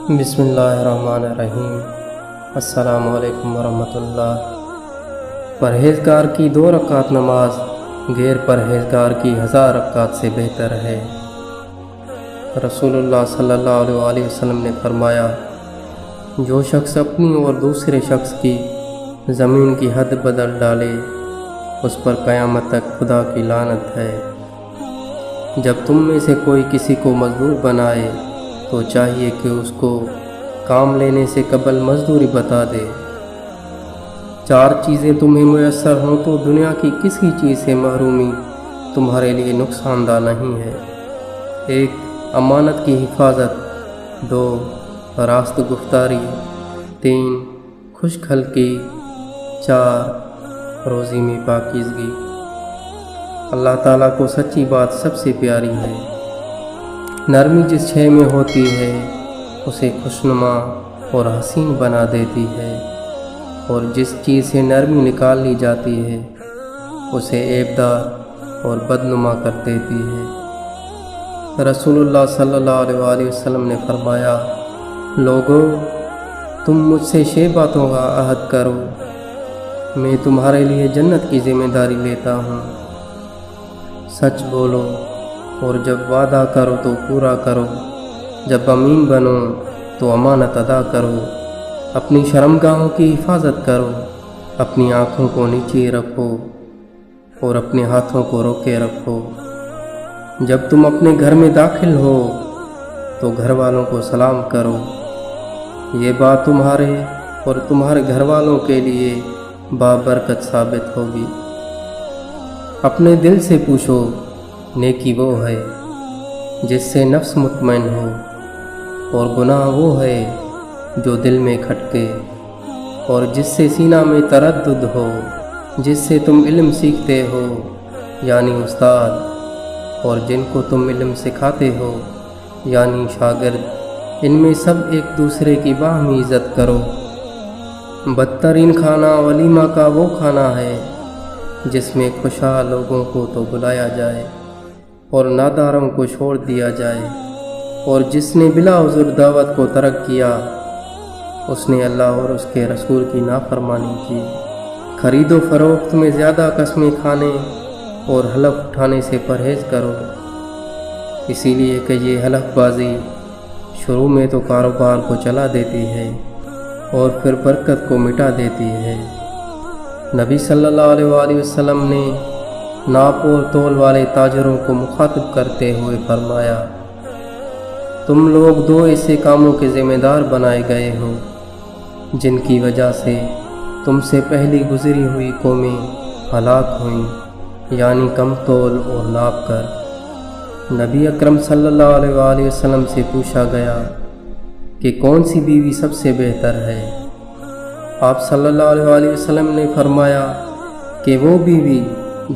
بسم اللہ الرحمن الرحیم۔ السلام علیکم ورحمۃ اللہ۔ پرہیزگار کی 2 رکعت نماز غیر پرہیزگار کی 1000 رکعت سے بہتر ہے۔ رسول اللہ صلی اللہ علیہ وسلم نے فرمایا، جو شخص اپنی اور دوسرے شخص کی زمین کی حد بدل ڈالے اس پر قیامت تک خدا کی لعنت ہے۔ جب تم میں سے کوئی کسی کو مزدور بنائے تو چاہیے کہ اس کو کام لینے سے قبل مزدوری بتا دے۔ 4 چیزیں تمہیں میسر ہوں تو دنیا کی کسی چیز سے محرومی تمہارے لیے نقصان دہ نہیں ہے۔ 1 امانت کی حفاظت، 2 راست گفتاری، 3 خشک خلقی، 4 روزی میں پاکیزگی۔ اللہ تعالیٰ کو سچی بات سب سے پیاری ہے۔ نرمی جس شے میں ہوتی ہے اسے خوشنما اور حسین بنا دیتی ہے، اور جس چیز سے نرمی نکال لی جاتی ہے اسے عیبدار اور بدنما کر دیتی ہے۔ رسول اللہ صلی اللہ علیہ وسلم نے فرمایا، لوگو تم مجھ سے 6 باتوں کا عہد کرو، میں تمہارے لیے جنت کی ذمہ داری لیتا ہوں۔ سچ بولو، اور جب وعدہ کرو تو پورا کرو، جب امین بنو تو امانت ادا کرو، اپنی شرمگاہوں کی حفاظت کرو، اپنی آنکھوں کو نیچے رکھو اور اپنے ہاتھوں کو روکے رکھو۔ جب تم اپنے گھر میں داخل ہو تو گھر والوں کو سلام کرو۔ یہ بات تمہارے اور تمہارے گھر والوں کے لیے بابرکت ثابت ہوگی۔ اپنے دل سے پوچھو، نیکی وہ ہے جس سے نفس مطمئن ہو، اور گناہ وہ ہے جو دل میں کھٹکے، اور جس سے سینہ میں تردد ہو، جس سے تم علم سیکھتے ہو یعنی استاد، اور جن کو تم علم سکھاتے ہو یعنی شاگرد، ان میں سب ایک دوسرے کی باہمی عزت کرو۔ بدترین کھانا ولیمہ کا وہ کھانا ہے جس میں خوشحال لوگوں کو تو بلایا جائے اور ناداروں کو چھوڑ دیا جائے، اور جس نے بلا عذر دعوت کو ترک کیا اس نے اللہ اور اس کے رسول کی نافرمانی کی۔ خرید و فروخت میں زیادہ قسمیں کھانے اور حلف اٹھانے سے پرہیز کرو، اسی لیے کہ یہ حلف بازی شروع میں تو کاروبار کو چلا دیتی ہے اور پھر برکت کو مٹا دیتی ہے۔ نبی صلی اللہ علیہ وسلم نے ناپ اور تول والے تاجروں کو مخاطب کرتے ہوئے فرمایا، تم لوگ 2 ایسے کاموں کے ذمہ دار بنائے گئے ہو جن کی وجہ سے تم سے پہلی گزری ہوئی قومیں ہلاک ہوئیں، یعنی کم تول اور ناپ کر۔ نبی اکرم صلی اللہ علیہ وسلم سے پوچھا گیا کہ کون سی بیوی سب سے بہتر ہے؟ آپ صلی اللہ علیہ وسلم نے فرمایا کہ وہ بیوی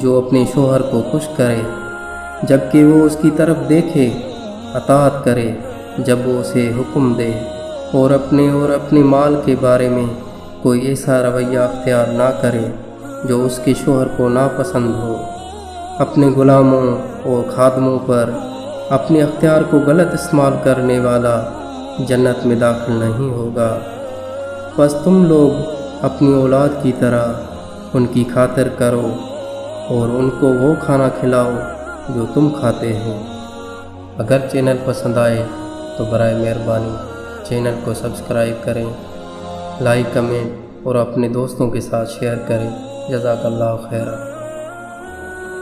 جو اپنے شوہر کو خوش کرے جبکہ وہ اس کی طرف دیکھے، اطاعت کرے جب وہ اسے حکم دے، اور اپنے مال کے بارے میں کوئی ایسا رویہ اختیار نہ کرے جو اس کے شوہر کو ناپسند ہو۔ اپنے غلاموں اور خادموں پر اپنے اختیار کو غلط استعمال کرنے والا جنت میں داخل نہیں ہوگا۔ بس تم لوگ اپنی اولاد کی طرح ان کی خاطر کرو اور ان کو وہ کھانا کھلاؤ جو تم کھاتے ہو۔ اگر چینل پسند آئے تو برائے مہربانی چینل کو سبسکرائب کریں، لائک، کمنٹ اور اپنے دوستوں کے ساتھ شیئر کریں۔ جزاک اللہ خیرہ۔